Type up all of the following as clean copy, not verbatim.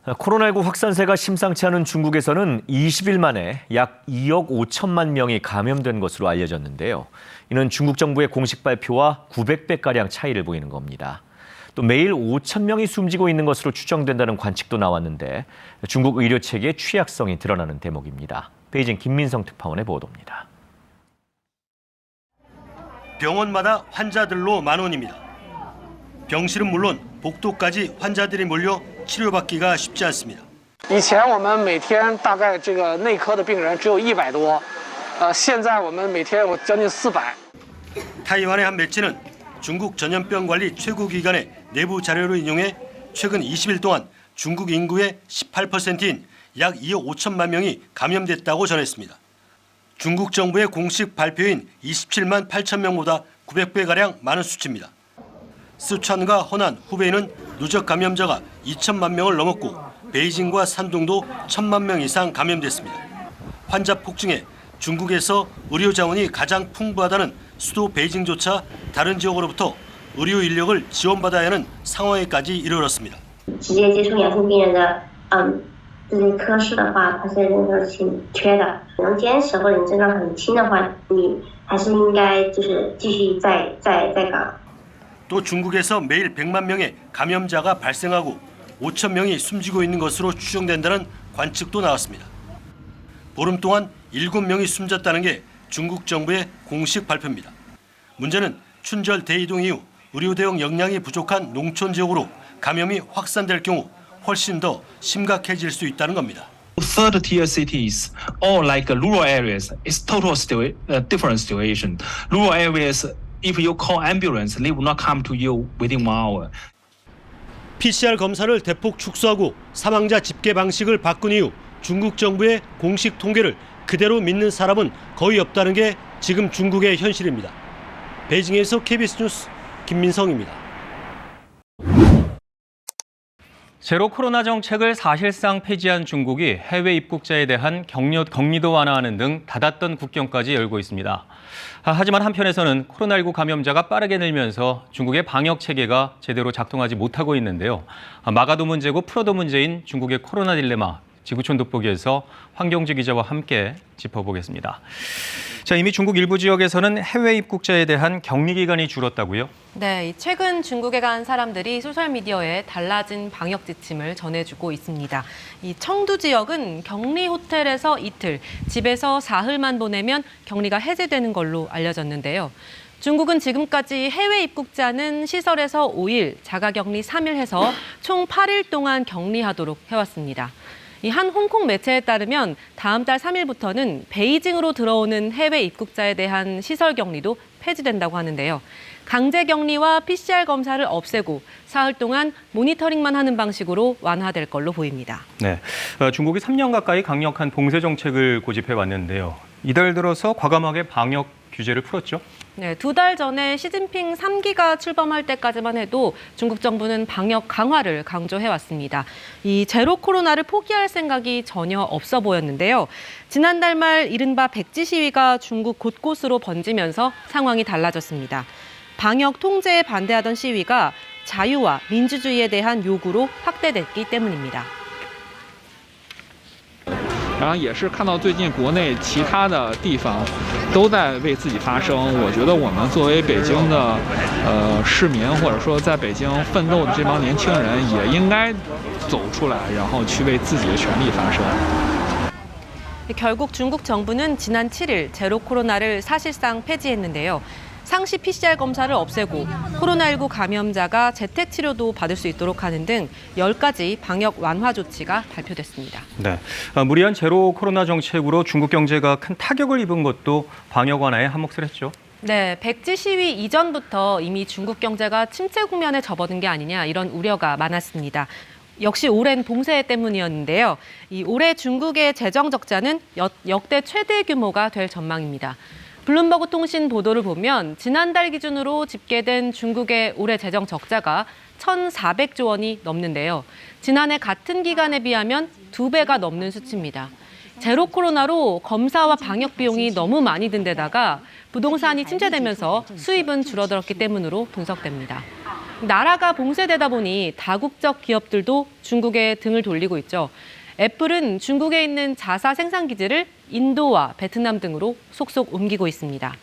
코로나19 확산세가 심상치 않은 중국에서는 20일 만에 약 2억 5천만 명이 감염된 것으로 알려졌는데요. 이는 중국 정부의 공식 발표와 900배가량 차이를 보이는 겁니다. 또 매일 5천 명이 숨지고 있는 것으로 추정된다는 관측도 나왔는데 중국 의료 체계의 취약성이 드러나는 대목입니다. 베이징 김민성 특파원의 보도입니다. 병원마다 환자들로 만원입니다. 병실은 물론 복도까지 환자들이 몰려 치료받기가 쉽지 않습니다. 以前我们每天大概这个内科的病人只有100多，现在我们每天有将近400。 타이완의 한 매체는 중국 전염병 관리 최고기관의 내부 자료를 인용해 최근 20일 동안 중국 인구의 18%인 약 2억 5천만 명이 감염됐다고 전했습니다. 중국 정부의 공식 발표인 27만 8천 명보다 900배가량 많은 수치입니다. 쓰촨과 허난, 후베이는 누적 감염자가 2천만 명을 넘었고 베이징과 산둥도 1천만 명 이상 감염됐습니다. 환자 폭증에 중국에서 의료 자원이 가장 풍부하다는 수도 베이징조차 다른 지역으로부터 의료 인력을 지원받아야 하는 상황에까지 이르렀습니다. 直接接触阳性病人的这些科室的话，它是人手紧缺的。能坚持或者你症状很轻的话，你还是应该就是继续在岗。 또 중국에서 매일 100만 명의 감염자가 발생하고 5천 명이 숨지고 있는 것으로 추정된다는 관측도 나왔습니다. 보름 동안 7명이 숨졌다는 게 중국 정부의 공식 발표입니다. 문제는 춘절 대이동 이후 의료 대응 역량이 부족한 농촌 지역으로 감염이 확산될 경우 훨씬 더 심각해질 수 있다는 겁니다. Third tier cities or like rural areas, it's total different situation. Rural areas, if you call ambulance, they will not come to you within 1 hour. PCR 검사를 대폭 축소하고 사망자 집계 방식을 바꾼 이후 중국 정부의 공식 통계를 그대로 믿는 사람은 거의 없다는 게 지금 중국의 현실입니다. 베이징에서 KBS 뉴스 김민성입니다. 제로 코로나 정책을 사실상 폐지한 중국이 해외 입국자에 대한 격리도 완화하는 등 닫았던 국경까지 열고 있습니다. 하지만 한편에서는 코로나19 감염자가 빠르게 늘면서 중국의 방역 체계가 제대로 작동하지 못하고 있는데요. 막아도 문제고 풀어도 문제인 중국의 코로나 딜레마, 지구촌 돋보기에서 황경주 기자와 함께 짚어보겠습니다. 자, 이미 중국 일부 지역에서는 해외 입국자에 대한 격리 기간이 줄었다고요? 네, 최근 중국에 간 사람들이 소셜미디어에 달라진 방역 지침을 전해주고 있습니다. 이 청두 지역은 격리 호텔에서 이틀, 집에서 사흘만 보내면 격리가 해제되는 걸로 알려졌는데요. 중국은 지금까지 해외 입국자는 시설에서 5일, 자가격리 3일 해서 총 8일 동안 격리하도록 해왔습니다. 이 한 홍콩 매체에 따르면 다음 달 3일부터는 베이징으로 들어오는 해외 입국자에 대한 시설 격리도 폐지된다고 하는데요. 강제 격리와 PCR 검사를 없애고 사흘 동안 모니터링만 하는 방식으로 완화될 걸로 보입니다. 네, 중국이 3년 가까이 강력한 봉쇄 정책을 고집해 왔는데요. 이달 들어서 과감하게 방역 규제를 풀었죠. 네, 2달 전에 시진핑 3기가 출범할 때까지만 해도 중국 정부는 방역 강화를 강조해왔습니다. 이 제로 코로나를 포기할 생각이 전혀 없어 보였는데요. 지난달 말 이른바 백지 시위가 중국 곳곳으로 번지면서 상황이 달라졌습니다. 방역 통제에 반대하던 시위가 자유와 민주주의에 대한 요구로 확대됐기 때문입니다. 然后也是看到最近国内其他的地方都在为自己发声，我觉得我们作为北京的市民，或者说在北京奋斗的这帮年轻人，也应该走出来，然后去为自己的权利发声。 결국 중국 정부는 지난 7일 제로 코로나를 사실상 폐지했는데요. 상시 PCR 검사를 없애고 코로나19 감염자가 재택 치료도 받을 수 있도록 하는 등 10가지 방역 완화 조치가 발표됐습니다. 네, 무리한 제로 코로나 정책으로 중국 경제가 큰 타격을 입은 것도 방역 완화에 한몫을 했죠. 네, 백지 시위 이전부터 이미 중국 경제가 침체 국면에 접어든 게 아니냐 이런 우려가 많았습니다. 역시 오랜 봉쇄 때문이었는데요. 이 올해 중국의 재정 적자는 역대 최대 규모가 될 전망입니다. 블룸버그 통신 보도를 보면 지난달 기준으로 집계된 중국의 올해 재정 적자가 1,400조 원이 넘는데요. 지난해 같은 기간에 비하면 2배가 넘는 수치입니다. 제로 코로나로 검사와 방역 비용이 너무 많이 든 데다가 부동산이 침체되면서 수입은 줄어들었기 때문으로 분석됩니다. 나라가 봉쇄되다 보니 다국적 기업들도 중국에 등을 돌리고 있죠. 애플은 중국에 있는 자사 생산 기지를 인도와 베트남 등으로 속속 옮기고 있습니다.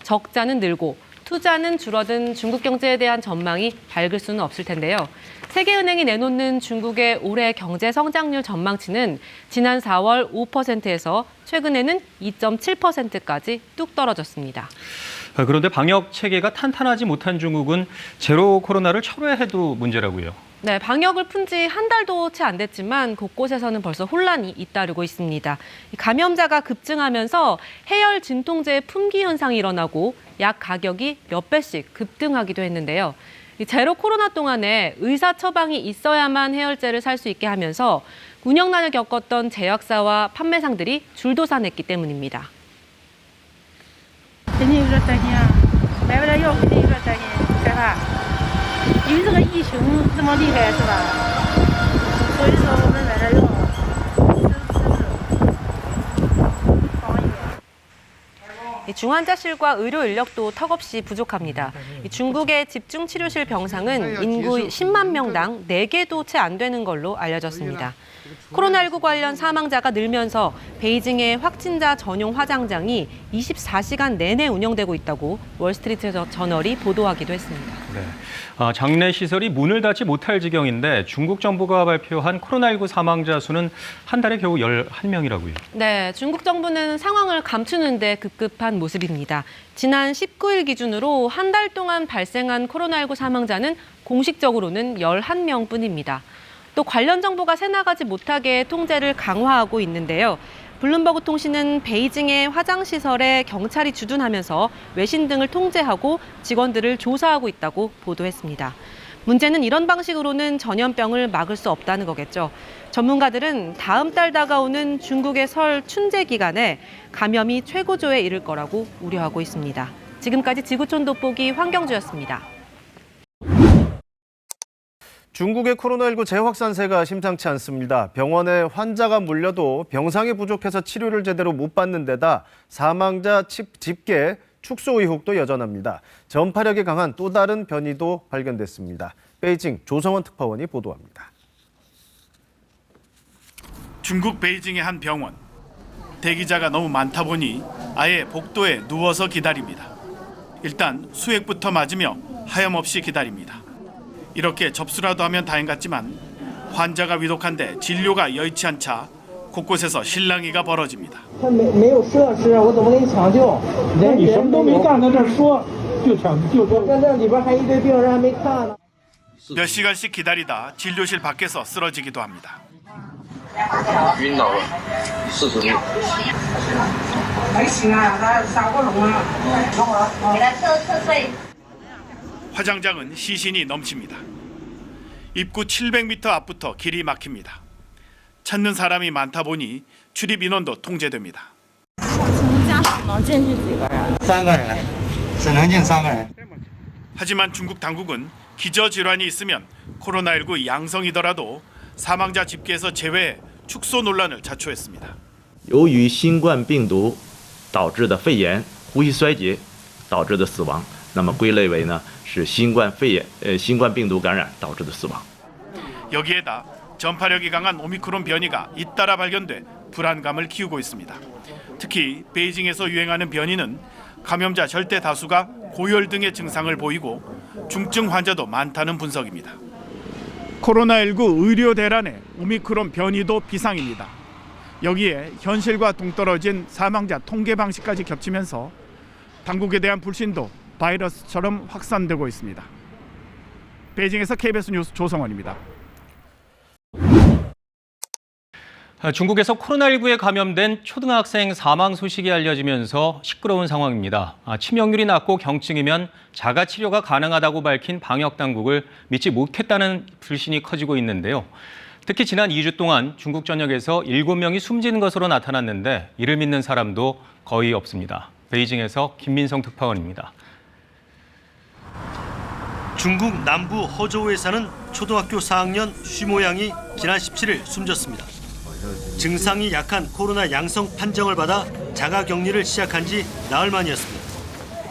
적자는 늘고 투자는 줄어든 중국 경제에 대한 전망이 밝을 수는 없을 텐데요. 세계은행이 내놓는 중국의 올해 경제 성장률 전망치는 지난 4월 5%에서 최근에는 2.7%까지 뚝 떨어졌습니다. 그런데 방역 체계가 탄탄하지 못한 중국은 제로 코로나를 철회해도 문제라고요. 네, 방역을 푼 지 한 달도 채 안 됐지만 곳곳에서는 벌써 혼란이 잇따르고 있습니다. 감염자가 급증하면서 해열 진통제 품귀 현상이 일어나고 약 가격이 몇 배씩 급등하기도 했는데요. 제로 코로나 동안에 의사 처방이 있어야만 해열제를 살 수 있게 하면서 운영난을 겪었던 제약사와 판매상들이 줄도산했기 때문입니다. 肯定有点担心啊，买不了药肯定有点担心，害怕，因为这个疫情这么厉害是吧？所以说我们买点药，防疫。 중환자실과 의료 인력도 턱없이 부족합니다. 중국의 집중치료실 병상은 인구 10만 명당 4개도 채 안 되는 걸로 알려졌습니다. 코로나19 관련 사망자가 늘면서 베이징의 확진자 전용 화장장이 24시간 내내 운영되고 있다고 월스트리트 저널이 보도하기도 했습니다. 네. 장례 시설이 문을 닫지 못할 지경인데 중국 정부가 발표한 코로나19 사망자 수는 한 달에 겨우 11명이라고요. 네, 중국 정부는 상황을 감추는 데 급급한 모습입니다. 지난 19일 기준으로 한 달 동안 발생한 코로나19 사망자는 공식적으로는 11명뿐입니다. 또 관련 정보가 새나가지 못하게 통제를 강화하고 있는데요. 블룸버그 통신은 베이징의 화장시설에 경찰이 주둔하면서 외신 등을 통제하고 직원들을 조사하고 있다고 보도했습니다. 문제는 이런 방식으로는 전염병을 막을 수 없다는 거겠죠. 전문가들은 다음 달 다가오는 중국의 설 춘제 기간에 감염이 최고조에 이를 거라고 우려하고 있습니다. 지금까지 지구촌 돋보기 황경주였습니다. 중국의 코로나19 재확산세가 심상치 않습니다. 병원에 환자가 몰려도 병상이 부족해서 치료를 제대로 못 받는 데다 사망자 집계 축소 의혹도 여전합니다. 전파력이 강한 또 다른 변이도 발견됐습니다. 베이징 조성원 특파원이 보도합니다. 중국 베이징의 한 병원. 대기자가 너무 많다 보니 아예 복도에 누워서 기다립니다. 일단 수액부터 맞으며 하염없이 기다립니다. 이렇게 접수라도 하면 다행 같지만 환자가 위독한데 진료가 여의치 않자 곳곳에서 실랑이가 벌어집니다. 몇 시간씩 기다리다 진료실 밖에서 쓰러지기도 합니다. 화장장은 시신이 넘칩니다. 입구 700m 앞부터 길이 막힙니다. 찾는 사람이 많다 보니 출입 인원도 통제됩니다. 하지만 중국 당국은 기저질환이 있으면 코로나19 양성이더라도 사망자 집계에서 제외해 축소 논란을 자초했습니다. 由于新冠病毒导致的肺炎、呼吸衰竭导致的死亡，那么归类为呢是新冠病毒感染导致的死亡。 여기에다 전파력이 강한 오미크론 변이가 잇따라 발견돼 불안감을 키우고 있습니다. 특히 베이징에서 유행하는 변이는 감염자 절대 다수가 고열 등의 증상을 보이고 중증 환자도 많다는 분석입니다. 코로나19 의료 대란에 오미크론 변이도 비상입니다. 여기에 현실과 동떨어진 사망자 통계 방식까지 겹치면서 당국에 대한 불신도 바이러스처럼 확산되고 있습니다. 베이징에서 KBS 뉴스 조성원입니다. 중국에서 코로나19에 감염된 초등학생 사망 소식이 알려지면서 시끄러운 상황입니다. 치명률이 낮고 경증이면 자가 치료가 가능하다고 밝힌 방역 당국을 믿지 못했다는 불신이 커지고 있는데요. 특히 지난 2주 동안 중국 전역에서 7명이 숨진 것으로 나타났는데 이를 믿는 사람도 거의 없습니다. 베이징에서 김민성 특파원입니다. 중국 남부 허저우에 사는 초등학교 4학년 쉬모 양이 지난 17일 숨졌습니다. 증상이 약한 코로나 양성 판정을 받아 자가 격리를 시작한 지 나흘 만이었습니다.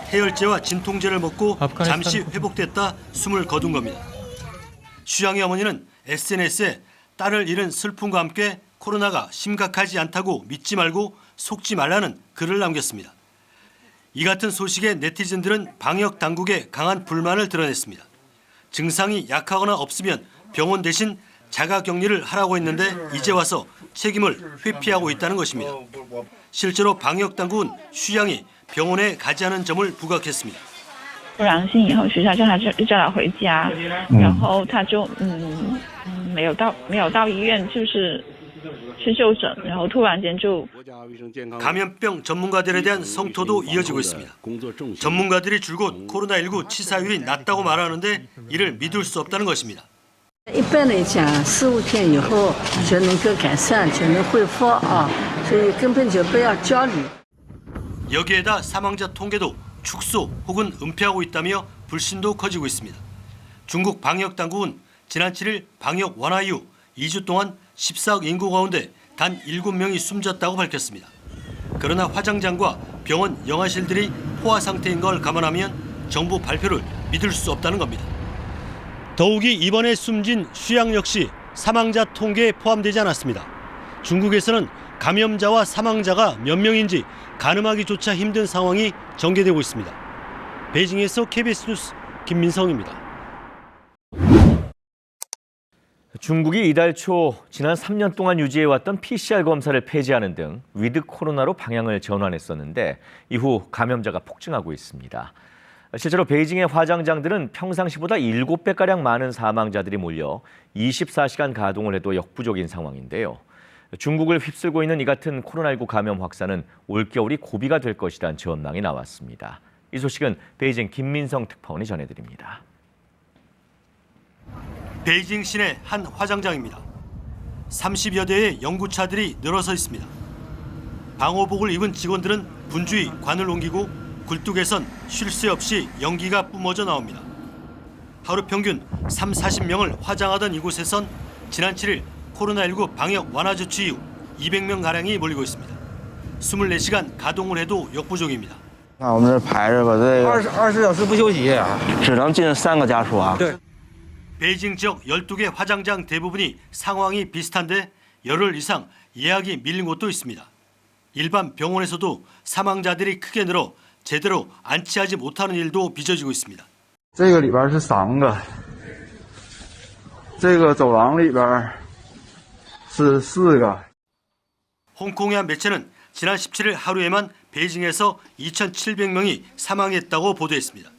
해열제와 진통제를 먹고 아프가니스탄 잠시 회복됐다 숨을 거둔 겁니다. 슈양의 어머니는 SNS에 딸을 잃은 슬픔과 함께 코로나가 심각하지 않다고 믿지 말고 속지 말라는 글을 남겼습니다. 이 같은 소식에 네티즌들은 방역 당국에 강한 불만을 드러냈습니다. 증상이 약하거나 없으면 병원 대신 자가격리를 하라고 했는데 이제 와서 책임을 회피하고 있다는 것입니다. 실제로 방역 당국은 슈양이 병원에 가지 않은 점을 부각했습니다. 不阳性以后，学校叫他回家，然后他就没有到医院，就是去就诊，然后突然间就 감염병 전문가들에 대한 성토도 이어지고 있습니다. 전문가들이 줄곧 코로나19 치사율이 낮다고 말하는데 이를 믿을 수 없다는 것입니다. 一般来讲，4、5天以后就能够改善，就能恢复啊，所以根本就不要焦虑。 여기에다 사망자 통계도 축소 혹은 은폐하고 있다며 불신도 커지고 있습니다. 중국 방역 당국은 지난 7일 방역 완화 이후 2주 동안 14억 인구 가운데 단 7명이 숨졌다고 밝혔습니다. 그러나 화장장과 병원 영화실들이 포화 상태인 걸 감안하면 정부 발표를 믿을 수 없다는 겁니다. 더욱이 이번에 숨진 슈양 역시 사망자 통계에 포함되지 않았습니다. 중국에서는 감염자와 사망자가 몇 명인지 가늠하기조차 힘든 상황이 전개되고 있습니다. 베이징에서 KBS 뉴스 김민성입니다. 중국이 이달 초 지난 3년 동안 유지해왔던 PCR 검사를 폐지하는 등 위드 코로나로 방향을 전환했었는데 이후 감염자가 폭증하고 있습니다. 실제로 베이징의 화장장들은 평상시보다 7배가량 많은 사망자들이 몰려 24시간 가동을 해도 역부족인 상황인데요. 중국을 휩쓸고 있는 이 같은 코로나19 감염 확산은 올겨울이 고비가 될 것이라는 전망이 나왔습니다. 이 소식은 베이징 김민성 특파원이 전해드립니다. 베이징 시내 한 화장장입니다. 30여 대의 연구차들이 늘어서 있습니다. 방호복을 입은 직원들은 분주히 관을 옮기고 굴뚝에선 쉴 새 없이 연기가 뿜어져 나옵니다. 하루 평균 30-40명을 화장하던 이곳에선 지난 7일 코로나19 방역 완화 조치 이후 200명가량이 몰리고 있습니다. 24시간 가동을 해도 역부족입니다. 我们这排着吧，这个20小时不休息，只能进3个家属啊。 베이징 지역 12개 화장장 대부분이 상황이 비슷한데 열흘 이상 예약이 밀린 곳도 있습니다. 일반 병원에서도 사망자들이 크게 늘어 제대로 안치하지 못하는 일도 빚어지고 있습니다. 这个里边是3个，这个走廊里边是4个。 홍콩의 한 매체는 지난 17일 하루에만 베이징에서 2,700명이 사망했다고 보도했습니다.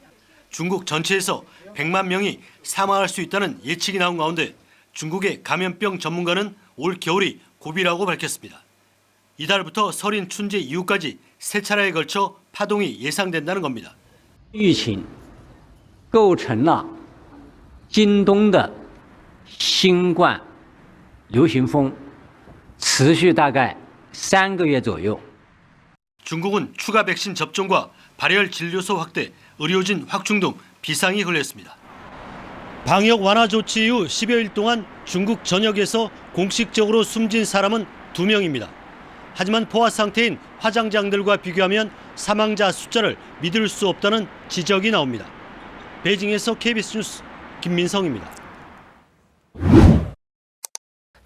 중국 전체에서 100만 명이 사망할 수 있다는 예측이 나온 가운데 중국의 감염병 전문가는 올 겨울이 고비라고 밝혔습니다. 이달부터 설인 춘제 이후까지 3차례에 걸쳐 파동이 예상된다는 겁니다. 疫情构成了今冬的新冠流行风，持续大概3个月左右。 중국은 추가 백신 접종과 발열 진료소 확대, 의료진 확충 등 비상이 걸렸습니다. 방역 완화 조치 이후 10여일 동안 중국 전역에서 공식적으로 숨진 사람은 2명입니다. 하지만 포화 상태인 화장장들과 비교하면 사망자 숫자를 믿을 수 없다는 지적이 나옵니다. 베이징에서 KBS 뉴스 김민성입니다.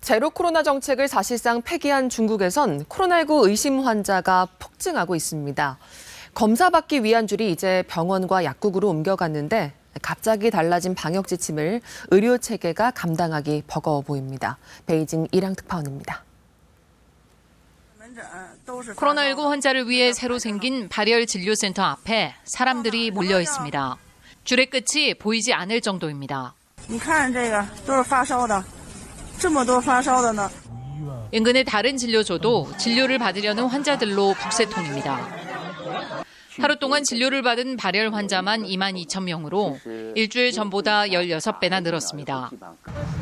제로 코로나 정책을 사실상 폐기한 중국에선 코로나19 의심 환자가 폭증하고 있습니다. 검사받기 위한 줄이 이제 병원과 약국으로 옮겨갔는데 갑자기 달라진 방역 지침을 의료 체계가 감당하기 버거워 보입니다. 베이징 이랑 특파원입니다. 코로나19 환자를 위해 새로 생긴 발열 진료센터 앞에 사람들이 몰려 있습니다. 줄의 끝이 보이지 않을 정도입니다. 인근의 다른 진료소도 진료를 받으려는 환자들로 북새통입니다. 하루 동안 진료를 받은 발열 환자만 22,000명으로 일주일 전보다 16배나 늘었습니다.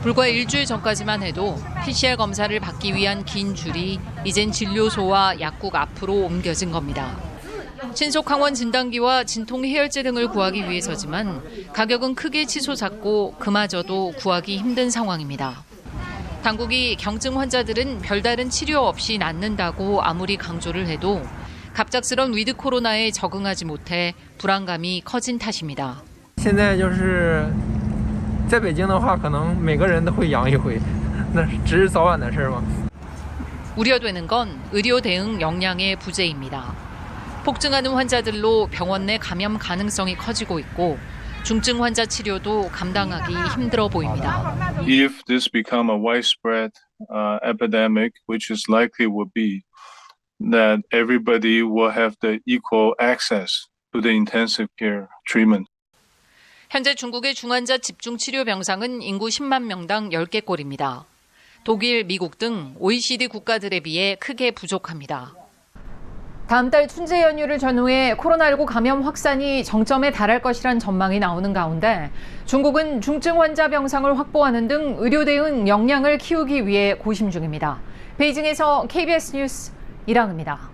불과 일주일 전까지만 해도 PCR 검사를 받기 위한 긴 줄이 이젠 진료소와 약국 앞으로 옮겨진 겁니다. 신속항원 진단기와 진통 해열제 등을 구하기 위해서지만 가격은 크게 치솟았고 그마저도 구하기 힘든 상황입니다. 당국이 경증 환자들은 별다른 치료 없이 낫는다고 아무리 강조를 해도 갑작스런 위드 코로나에 적응하지 못해 불안감이 커진 탓입니다. 现在就是在北京的话，可能每个人都会阳一回，那只是早晚的事嘛。 우려되는 건 의료 대응 역량의 부재입니다. 폭증하는 환자들로 병원 내 감염 가능성이 커지고 있고 중증 환자 치료도 감당하기 힘들어 보입니다. If this become a widespread epidemic, which is likely will be, that everybody will have the equal access to the intensive care treatment. 현재 중국의 중환자 집중 치료 병상은 인구 10만 명당 10개꼴입니다. 독일, 미국 등 OECD 국가들에 비해 크게 부족합니다. 다음 달 춘제 연휴를 전후해 코로나19 감염 확산이 정점에 달할 것이란 전망이 나오는 가운데 중국은 중증 환자 병상을 확보하는 등 의료 대응 역량을 키우기 위해 고심 중입니다. 베이징에서 KBS 뉴스 이랑입니다.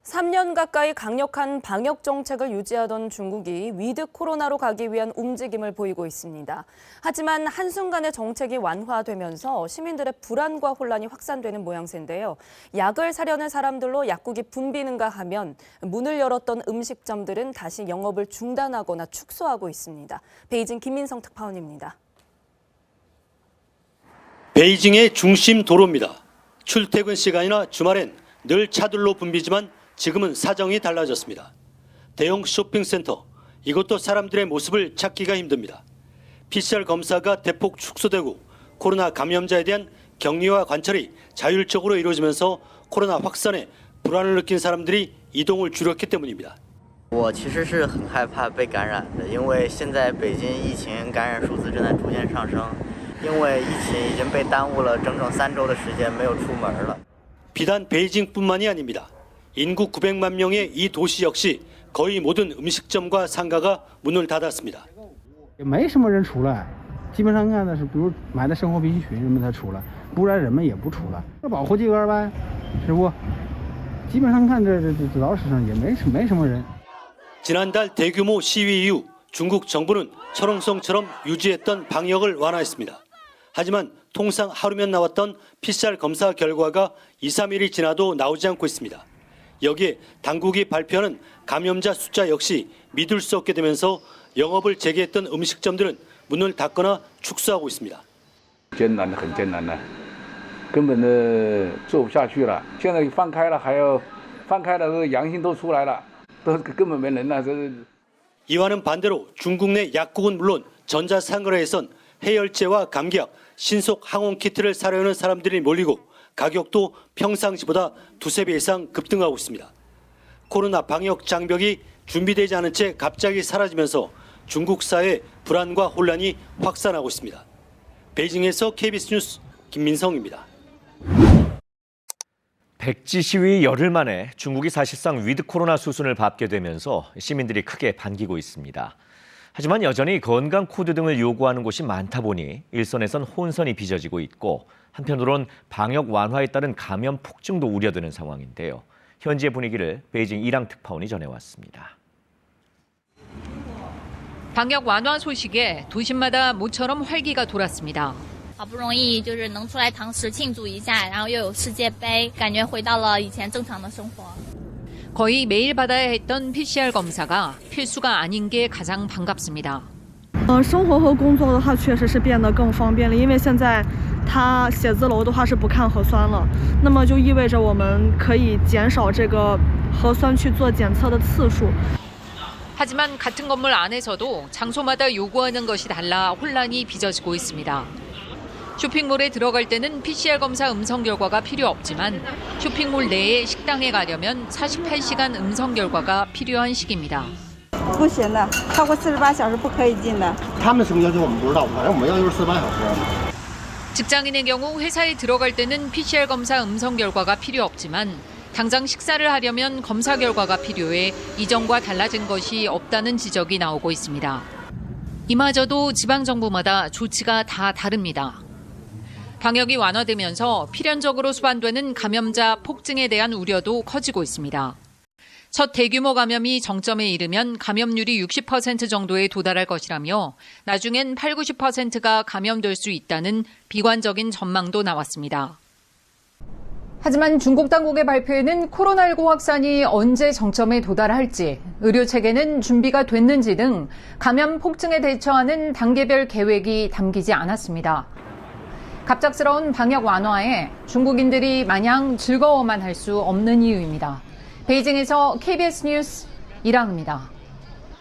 3년 가까이 강력한 방역 정책을 유지하던 중국이 위드 코로나로 가기 위한 움직임을 보이고 있습니다. 하지만 한순간에 정책이 완화되면서 시민들의 불안과 혼란이 확산되는 모양새인데요. 약을 사려는 사람들로 약국이 붐비는가 하면 문을 열었던 음식점들은 다시 영업을 중단하거나 축소하고 있습니다. 베이징 김민성 특파원입니다. 베이징의 중심 도로입니다. 출퇴근 시간이나 주말엔 늘 차들로 붐비지만 지금은 사정이 달라졌습니다. 대형 쇼핑센터, 이것도 사람들의 모습을 찾기가 힘듭니다. PCR 검사가 대폭 축소되고 코로나 감염자에 대한 격리와 관찰이 자율적으로 이루어지면서 코로나 확산에 불안을 느낀 사람들이 이동을 줄였기 때문입니다. 我其实是很害怕被感染的，因为现在北京疫情感染数字正在逐渐上升，因为疫情已经被耽误了整整3周的时间，没有出门了。 비단 베이징뿐만이 아닙니다. 인구 900만 명의 이 도시 역시 거의 모든 음식점과 상가가 문을 닫았습니다. 没什么人出来，基本上看的是，比如买的生活必需品，人们才出来，不然人们也不出来。保护自个儿呗，是不？基本上看这早市上也没什么人。 지난달 대규모 시위 이후 중국 정부는 철옹성처럼 유지했던 방역을 완화했습니다. 하지만 통상 하루면 나왔던 PCR 검사 결과가 2, 3일이 지나도 나오지 않고 있습니다. 여기에 당국이 발표하는 감염자 숫자 역시 믿을 수 없게 되면서 영업을 재개했던 음식점들은 문을 닫거나 축소하고 있습니다. 艰难的很艰难的，根本的做不下去了。现在放开了，还要放开了，阳性都出来了，都根本没人了。这 이와는 반대로 중국 내 약국은 물론 전자상거래에선 해열제와 감기약, 신속 항원 키트를 사려는 사람들이 몰리고 가격도 평상시보다 2~3배 이상 급등하고 있습니다. 코로나 방역 장벽이 준비되지 않은 채 갑자기 사라지면서 중국 사회의 불안과 혼란이 확산하고 있습니다. 베이징에서 KBS 뉴스 김민성입니다. 백지 시위 열흘 만에 중국이 사실상 위드 코로나 수순을 밟게 되면서 시민들이 크게 반기고 있습니다. 하지만 여전히 건강 코드 등을 요구하는 곳이 많다 보니 일선에선 혼선이 빚어지고 있고 한편으론 방역 완화에 따른 감염 폭증도 우려되는 상황인데요. 현지의 분위기를 베이징 이랑 특파원이 전해왔습니다. 방역 완화 소식에 도심마다 모처럼 활기가 돌았습니다. 好不容易就是能出来堂食庆祝一下，然后又有世界杯，感觉回到了以前正常的生活。 거의 매일 받아야 했던 PCR 검사가 필수가 아닌 게 가장 반갑습니다. 生活和工作的话确实是变得更方便了，因为现在他写字楼的话是不看核酸了，那么就意味着我们可以减少这个核酸去做检测的次数。 하지만 같은 건물 안에서도 장소마다 요구하는 것이 달라 혼란이 빚어지고 있습니다. 쇼핑몰에 들어갈 때는 PCR 검사 음성 결과가 필요 없지만 쇼핑몰 내에 식당에 가려면 48시간 음성 결과가 필요한 시기입니다. 不行的，超过48小时不可以进的。他们什么要求我们不知道，反正我们要求是48小时。 직장인의 경우 회사에 들어갈 때는 PCR 검사 음성 결과가 필요 없지만 당장 식사를 하려면 검사 결과가 필요해 이전과 달라진 것이 없다는 지적이 나오고 있습니다. 이마저도 지방정부마다 조치가 다 다릅니다. 방역이 완화되면서 필연적으로 수반되는 감염자 폭증에 대한 우려도 커지고 있습니다. 첫 대규모 감염이 정점에 이르면 감염률이 60% 정도에 도달할 것이라며 나중엔 80~90%가 감염될 수 있다는 비관적인 전망도 나왔습니다. 하지만 중국 당국의 발표에는 코로나19 확산이 언제 정점에 도달할지, 의료 체계는 준비가 됐는지 등 감염 폭증에 대처하는 단계별 계획이 담기지 않았습니다. 갑작스러운 방역 완화에 중국인들이 마냥 즐거워만 할 수 없는 이유입니다. 베이징에서 KBS 뉴스 이랑입니다.